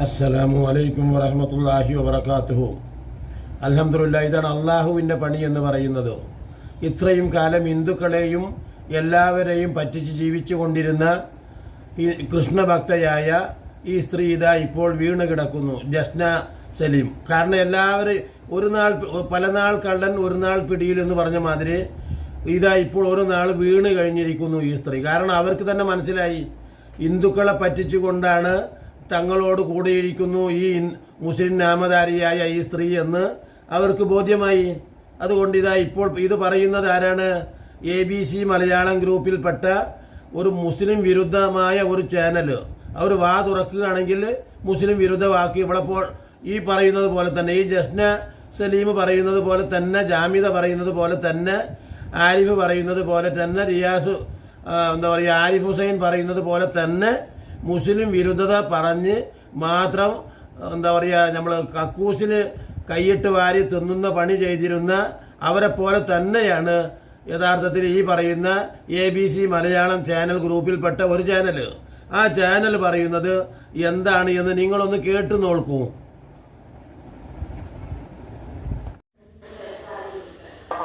അസ്സലാമു അലൈക്കും വറഹ്മത്തുള്ളാഹി വബറകാതുഹു. അൽഹംദുലില്ലാഹ്. ഇതാണ് അള്ളാഹുവിൻ്റെ പണി എന്ന് പറയുന്നത്. ഇത്രയും കാലം ഹിന്ദുക്കളെയും എല്ലാവരെയും പറ്റിച്ച് ജീവിച്ചു കൊണ്ടിരുന്ന ഈ കൃഷ്ണഭക്തയായ ഈ സ്ത്രീ ഇതാ ഇപ്പോൾ വീണ് കിടക്കുന്നു, ജസ്ന സലീം. കാരണം എല്ലാവരും പല നാൾ കള്ളൻ ഒരു നാൾ പിടിയിൽ എന്ന് പറഞ്ഞ മാതിരി ഇതാ ഇപ്പോൾ ഒരു നാൾ വീണ് കഴിഞ്ഞിരിക്കുന്നു ഈ സ്ത്രീ. കാരണം അവർക്ക് തന്നെ മനസ്സിലായി ഹിന്ദുക്കളെ പറ്റിച്ചുകൊണ്ടാണ് തങ്ങളോട് കൂടിയിരിക്കുന്നു ഈ മുസ്ലിം നാമധാരിയായ ഈ സ്ത്രീ എന്ന് അവർക്ക് ബോധ്യമായി. അതുകൊണ്ട് ഇതാ ഇപ്പോൾ ഇത് പറയുന്നത് ആരാണ്? ABC മലയാളം ഗ്രൂപ്പിൽപ്പെട്ട ഒരു മുസ്ലിം വിരുദ്ധമായ ഒരു ചാനൽ. അവർ വാ തുറക്കുകയാണെങ്കിൽ മുസ്ലിം വിരുദ്ധ വാക്ക് ഇവളപ്പോൾ ഈ പറയുന്നത് പോലെ തന്നെ, ഈ ജസ്ന സലീം പറയുന്നത് പോലെ തന്നെ, ജാമിദ പറയുന്നത് പോലെ തന്നെ, ആരിഫ് പറയുന്നത് പോലെ തന്നെ, റിയാസ് ആരിഫ് ഹുസൈൻ പറയുന്നത് പോലെ തന്നെ മുസ്ലിം വിരുദ്ധത പറഞ്ഞ് മാത്രം നമ്മൾ കക്കൂസിൽ കൈയിട്ട് വാരി തിന്നുന്ന പണി ചെയ്തിരുന്ന അവരെ പോലെ തന്നെയാണ് യഥാർത്ഥത്തിൽ ഈ പറയുന്ന ABC മലയാളം ചാനൽ ഗ്രൂപ്പിൽപ്പെട്ട ഒരു ചാനൽ. ആ ചാനൽ പറയുന്നത് എന്താണ് എന്ന് നിങ്ങളൊന്ന് കേട്ടു നോക്കൂ.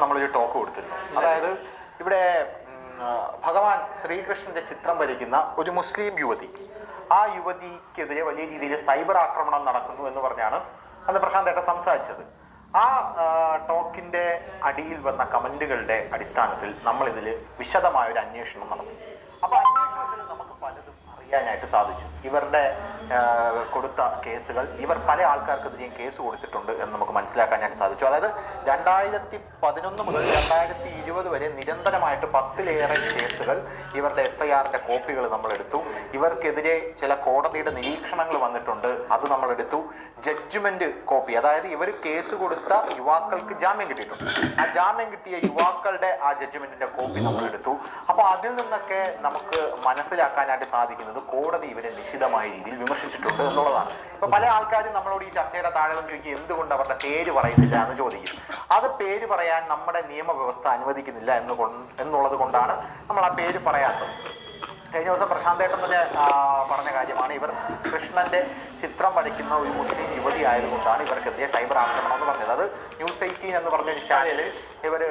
നമ്മളൊരു ടോക്ക് കൊടുത്തിരുന്നു. അതായത് ഇവിടെ ഭഗവാൻ ശ്രീകൃഷ്ണന്റെ ചിത്രം വരയ്ക്കുന്ന ഒരു മുസ്ലിം യുവതി, ആ യുവതിക്കെതിരെ വലിയ രീതിയിൽ സൈബർ ആക്രമണം നടക്കുന്നു എന്ന് പറഞ്ഞാണ് അന്ന് പ്രശാന്ത് ഏട്ടൻ സംസാരിച്ചത്. ആ ടോക്കിന്റെ അടിയിൽ വന്ന കമന്റുകളുടെ അടിസ്ഥാനത്തിൽ നമ്മൾ ഇതിൽ വിശദമായ ഒരു അന്വേഷണം നടത്തി. അപ്പൊ അന്വേഷണത്തിൽ നമുക്ക് പലതും അറിയാനായിട്ട് സാധിച്ചു. ഇവരുടെ കൊടുത്ത കേസുകൾ, ഇവർ പല ആൾക്കാർക്കെതിരെയും കേസ് കൊടുത്തിട്ടുണ്ട് എന്ന് നമുക്ക് മനസ്സിലാക്കാനായിട്ട് സാധിച്ചു. അതായത് 2011 മുതൽ 2020 വരെ നിരന്തരമായിട്ട് 10-ലേറെ കേസുകൾ, ഇവരുടെ FIRന്റെ കോപ്പികൾ നമ്മൾ എടുത്തു. ഇവർക്കെതിരെ ചില കോടതിയുടെ നിരീക്ഷണങ്ങൾ വന്നിട്ടുണ്ട്, അത് നമ്മൾ എടുത്തു. ജഡ്ജ്മെന്റ് കോപ്പി, അതായത് ഇവർ കേസ് കൊടുത്ത യുവാക്കൾക്ക് ജാമ്യം കിട്ടിയിട്ടുണ്ട്, ആ ജാമ്യം കിട്ടിയ യുവാക്കളുടെ ആ ജഡ്ജ്മെന്റിന്റെ കോപ്പി നമ്മൾ എടുത്തു. അപ്പൊ അതിൽ നിന്നൊക്കെ നമുക്ക് മനസ്സിലാക്കാനായിട്ട് സാധിക്കുന്നത് കോടതി ഇവരെ നിശിതമായ രീതിയിൽ വിമർശിച്ചിട്ടുണ്ട് എന്നുള്ളതാണ്. ഇപ്പൊ പല ആൾക്കാരും നമ്മളോട് ഈ ചർച്ചയുടെ താഴെ വന്ന് ചോദിക്കും, എന്തുകൊണ്ട് അവരുടെ പേര് പറയുന്നില്ല എന്ന് ചോദിക്കും. അത് പേര് പറയാൻ നമ്മുടെ നിയമവ്യവസ്ഥ അനുവദിക്കുന്നില്ല എന്നുള്ളത് കൊണ്ടാണ് നമ്മൾ ആ പേര് പറയാത്തത്. കഴിഞ്ഞ ദിവസം പ്രശാന്തേട്ടൻ തന്നെ പറഞ്ഞ കാര്യമാണ്, ഇവർ കൃഷ്ണന്റെ ചിത്രം വരയ്ക്കുന്ന ഒരു മുസ്ലിം യുവതി ആയതുകൊണ്ടാണ് ഇവർക്കെതിരെ സൈബർ ആക്രമണം എന്ന് പറഞ്ഞത്. അത് News 18 എന്ന് പറഞ്ഞൊരു ചാനലിൽ ഇവർ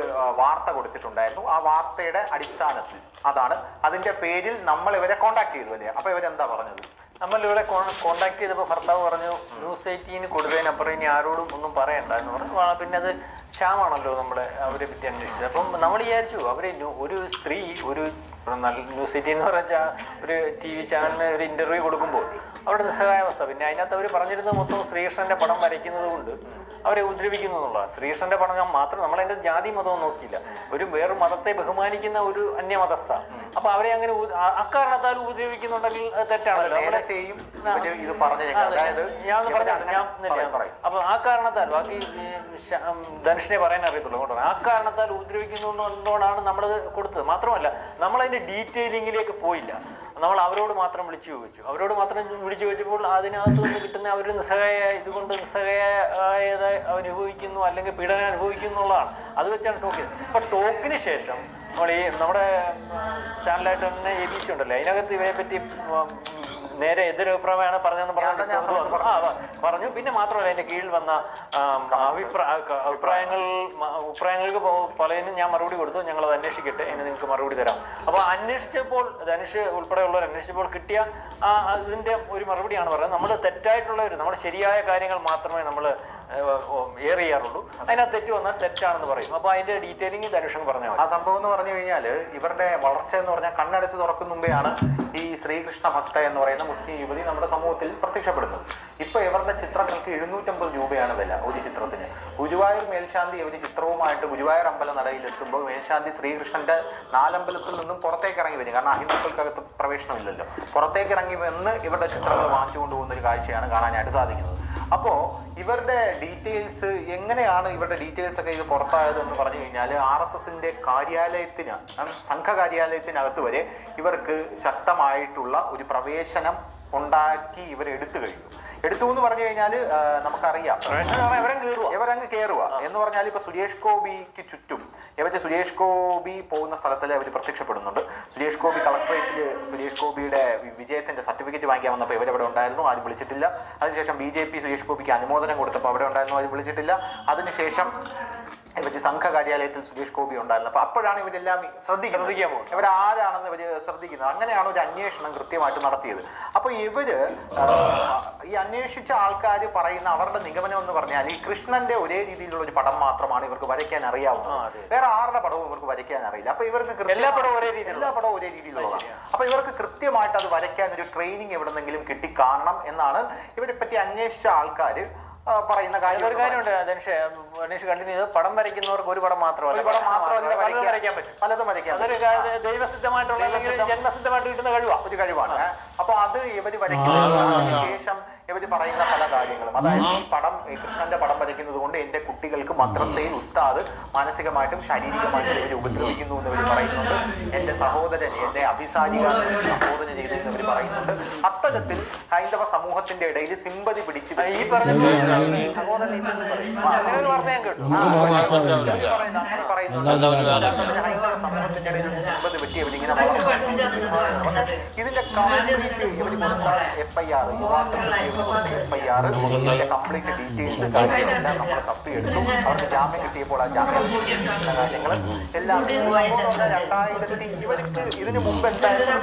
വാർത്ത കൊടുത്തിട്ടുണ്ടായിരുന്നു. ആ വാർത്തയുടെ അടിസ്ഥാനത്തിൽ അതാണ്, അതിന്റെ പേരിൽ നമ്മൾ ഇവരെ കോണ്ടാക്ട് ചെയ്തു അല്ലേ? അപ്പൊ ഇവരെന്താ പറഞ്ഞത്? നമ്മളിവിടെ കോണ്ടാക്ട് ചെയ്തപ്പോൾ ഭർത്താവ് പറഞ്ഞു News 18 കൊടുത്തതിനപ്പുറം ഇനി ആരോടും ഒന്നും പറയണ്ട എന്ന് പറഞ്ഞു. പിന്നെ അത് ക്ഷാമാണല്ലോ നമ്മളെ അവരെ പറ്റി അന്വേഷിച്ചത്. അപ്പം നമ്മൾ വിചാരിച്ചു അവര് ഒരു സ്ത്രീ ഒരു News 18 എന്ന് പറഞ്ഞാൽ ഒരു TV ചാനലിന് ഒരു ഇന്റർവ്യൂ കൊടുക്കുമ്പോൾ അവരുടെ നിസ്സഹായാവസ്ഥ. പിന്നെ അതിനകത്ത് അവർ പറഞ്ഞിരുന്നത് മൊത്തം ശ്രീകൃഷ്ണന്റെ പടം വരയ്ക്കുന്നത് കൊണ്ട് അവരെ ഉപദ്രവിക്കുന്നു എന്നുള്ളതാണ്. ശ്രീകൃഷ്ണന്റെ പടം മാത്രം, നമ്മളതിന്റെ ജാതി മതവും നോക്കിയില്ല, ഒരു വേറെ മതത്തെ ബഹുമാനിക്കുന്ന ഒരു അന്യമതസ്ഥ. അപ്പൊ അവരെ അങ്ങനെ അക്കാരണത്താൽ ഉപദ്രവിക്കുന്നുണ്ടെങ്കിൽ തെറ്റാണല്ലോ. അപ്പൊ ആ കാരണത്താൽ, ബാക്കി ധനുഷിനെ പറയാൻ അറിയത്തുള്ളൂ കൊണ്ടാണ്, ആ കാരണത്താൽ ഉപദ്രവിക്കുന്നതുകൊണ്ടാണ് നമ്മൾ കൊടുത്തത്. മാത്രമല്ല നമ്മളതിന്റെ ഡീറ്റെയിലിങ്ങിലേക്ക് പോയില്ല, നമ്മൾ അവരോട് മാത്രം വിളിച്ചു ചോദിച്ചു. അവരോട് മാത്രം വിളിച്ചു ചോദിച്ചപ്പോൾ അതിനകത്ത് നിന്ന് കിട്ടുന്ന അവർ ഇതുകൊണ്ട് നിസ്സഹായത അനുഭവിക്കുന്നു അല്ലെങ്കിൽ പീഡനം അനുഭവിക്കുന്നു എന്നുള്ളതാണ്. അത് വെച്ചാണ് ടോക്ക് ചെയ്തത്. അപ്പൊ ടോക്കിന് ശേഷം നമ്മൾ ഈ നമ്മുടെ ചാനലായിട്ട് തന്നെ ABC ഉണ്ടല്ലോ, അതിനകത്ത് ഇവരെ പറ്റി നേരെ എതിരഭിപ്രായമാണ് പറഞ്ഞതെന്ന് പറഞ്ഞു. പിന്നെ മാത്രമല്ല അതിന്റെ കീഴിൽ വന്ന അഭിപ്രായങ്ങൾക്ക് പലതിനും ഞാൻ മറുപടി കൊടുത്തു. ഞങ്ങളത് അന്വേഷിക്കട്ടെ, അതിന് നിങ്ങൾക്ക് മറുപടി തരാം. അപ്പോൾ അന്വേഷിച്ചപ്പോൾ ധനുഷ് ഉൾപ്പെടെയുള്ളവർ അന്വേഷിച്ചപ്പോൾ കിട്ടിയ ഇതിന്റെ ഒരു മറുപടിയാണ് പറയുന്നത്, നമ്മൾ നമ്മുടെ ശരിയായ കാര്യങ്ങൾ മാത്രമേ നമ്മൾ എയർ ചെയ്യാറുള്ളൂ, അതിനകത്ത് തെറ്റ് വന്നാൽ തെറ്റാണെന്ന് പറയും. അപ്പൊ അതിന്റെ ഡീറ്റെയിലിംഗ് ധനുഷൻ പറഞ്ഞു. ആ സംഭവം എന്ന് പറഞ്ഞു കഴിഞ്ഞാൽ ഇവരുടെ വളർച്ച എന്ന് പറഞ്ഞാൽ കണ്ണടച്ച് തുറക്കും മുമ്പെയാണ് ഈ ശ്രീകൃഷ്ണ ഭക്ത എന്ന് പറയുന്ന മുസ്ലിം യുവതി നമ്മുടെ സമൂഹത്തിൽ പ്രത്യക്ഷപ്പെടുന്നത്. ഇപ്പൊ ഇവരുടെ ചിത്രങ്ങൾക്ക് 750 രൂപയാണ് വില ഒരു ചിത്രത്തിന്. ഗുരുവായൂർ മേൽശാന്തി ഇവര് ചിത്രവുമായിട്ട് ഗുരുവായൂർ അമ്പല നടയിലെത്തുമ്പോൾ മേൽശാന്തി ശ്രീകൃഷ്ണന്റെ 4 അമ്പലത്തിൽ നിന്നും പുറത്തേക്ക് ഇറങ്ങി വരും. കാരണം അഹിന്ദുക്കൾക്കകത്ത് പ്രവേശനമില്ലല്ലോ. പുറത്തേക്ക് ഇറങ്ങി വന്ന് ഇവരുടെ ചിത്രങ്ങൾ വാങ്ങിച്ചു കൊണ്ടുപോകുന്ന ഒരു കാഴ്ചയാണ് കാണാനായിട്ട് സാധിക്കുന്നത്. അപ്പോ ഇവരുടെ ഡീറ്റെയിൽസ് എങ്ങനെയാണ്, ഇവരുടെ ഡീറ്റെയിൽസ് ഒക്കെ ഇത് പുറത്തായത് എന്ന് പറഞ്ഞു കഴിഞ്ഞാൽ RSSന്റെ സംഘ കാര്യാലയത്തിനകത്ത് വരെ ഇവർക്ക് ശക്തമായിട്ടുള്ള ഒരു പ്രവേശനം ഉണ്ടാക്കി ഇവർ എടുത്തു എന്ന് പറഞ്ഞു കഴിഞ്ഞാൽ നമുക്കറിയാം ഇവരങ്ങ് കയറുക എന്ന് പറഞ്ഞാൽ. ഇപ്പൊ സുരേഷ് ഗോപിക്ക് ചുറ്റും ഇവര് സുരേഷ് ഗോപി പോകുന്ന സ്ഥലത്തിൽ അവർ പ്രത്യക്ഷപ്പെടുന്നുണ്ട്. സുരേഷ് ഗോപി കളക്ടറേറ്റിൽ സുരേഷ് ഗോപിയുടെ വിജയത്തിന്റെ സർട്ടിഫിക്കറ്റ് വാങ്ങിക്കാൻ വന്നപ്പോൾ ഇവരവിടെ ഉണ്ടായിരുന്നു, ആരും വിളിച്ചിട്ടില്ല. അതിനുശേഷം BJP സുരേഷ് ഗോപിക്ക് അനുമോദനം കൊടുത്തപ്പോൾ അവിടെ ഉണ്ടായിരുന്നു, ആരും വിളിച്ചിട്ടില്ല. അതിനുശേഷം ഇവര് സംഘ കാര്യാലയത്തിൽ സുരേഷ് ഗോപി ഉണ്ടായിരുന്നു. അപ്പൊ അപ്പോഴാണ് ഇവരെല്ലാം ശ്രദ്ധിക്കുന്നത്, ഇവരാരാണെന്ന് ഇവര് ശ്രദ്ധിക്കുന്നത്. അങ്ങനെയാണ് ഒരു അന്വേഷണം കൃത്യമായിട്ട് നടത്തിയത്. അപ്പൊ ഇവര് ഈ അന്വേഷിച്ച ആൾക്കാർ പറയുന്ന അവരുടെ നിഗമനം എന്ന് പറഞ്ഞാൽ ഈ കൃഷ്ണന്റെ ഒരേ രീതിയിലുള്ള ഒരു പടം മാത്രമാണ് ഇവർക്ക് വരയ്ക്കാൻ അറിയാവുന്നത്, വേറെ ആരുടെ പടവും ഇവർക്ക് വരയ്ക്കാൻ അറിയില്ല. അപ്പൊ ഇവർക്ക് എല്ലാ പടവും ഒരേ രീതിയിലുള്ളതാണ്. അപ്പൊ ഇവർക്ക് കൃത്യമായിട്ട് അത് വരയ്ക്കാൻ ഒരു ട്രെയിനിങ് എവിടെന്നെങ്കിലും കിട്ടിക്കാണണം എന്നാണ് ഇവരെ പറ്റി അന്വേഷിച്ച ആൾക്കാർ പറയുന്ന കാര്യം. ഒരു കാര്യമുണ്ട് ധനുഷ് കണ്ടിന്യൂ ചെയ്ത്, പടം വരയ്ക്കുന്നവർക്ക് ഒരു പടം മാത്രമല്ല വരയ്ക്കാൻ പറ്റും, പലതും വരയ്ക്കാൻ. അതൊരു ദൈവസിദ്ധമായിട്ടുള്ള ജന്മസിദ്ധമായിട്ട് കിട്ടുന്ന ഒരു കഴിവാണ്. അപ്പൊ അത് ഇവര് വരയ്ക്കുന്നതിന് ശേഷം ഇവര് പറയുന്ന പല കാര്യങ്ങളും, അതായത് ഈ പടം കൃഷ്ണന്റെ പടം വരയ്ക്കുന്നത് കൊണ്ട് എന്റെ കുട്ടികൾക്ക് മദ്രസയിൽ ഉസ്താദ് മാനസികമായിട്ടും ശാരീരികമായിട്ടും ഇവർ ഉപദ്രവിക്കുന്നു എന്ന് ഇവർ പറയുന്നുണ്ട്. എന്റെ സഹോദരൻ എന്റെ അഭിസാരിക സംബോധന ചെയ്തു എന്ന് ഇവർ പറയുന്നുണ്ട്. അത്തരത്തിൽ ഹൈന്ദവ സമൂഹത്തിന്റെ ഇടയിൽ സിമ്പതി പിടിച്ച് ഈ പറഞ്ഞ ഹൈന്ദവ സമൂഹത്തിന്റെ ഇടയിൽ സിമ്പതി പറ്റി ഇവരിങ്ങനെ വളർന്നു. ഇതിന്റെ കംപ്ലീറ്റ് ഇവർ കൊടുത്ത FIR, യുവാക്കൾക്ക് FIR, ഇതിന്റെ കംപ്ലീറ്റ് ഡീറ്റെയിൽസ് കാര്യങ്ങളെല്ലാം നമ്മൾ തപ്പിയെടുത്തു. അവർക്ക് ജാമ്യം കിട്ടിയപ്പോൾ ആ ജാമ്യം കാര്യങ്ങൾ എല്ലാം 2000 ഇവർക്ക് ഇതിനു മുമ്പ് എന്തായാലും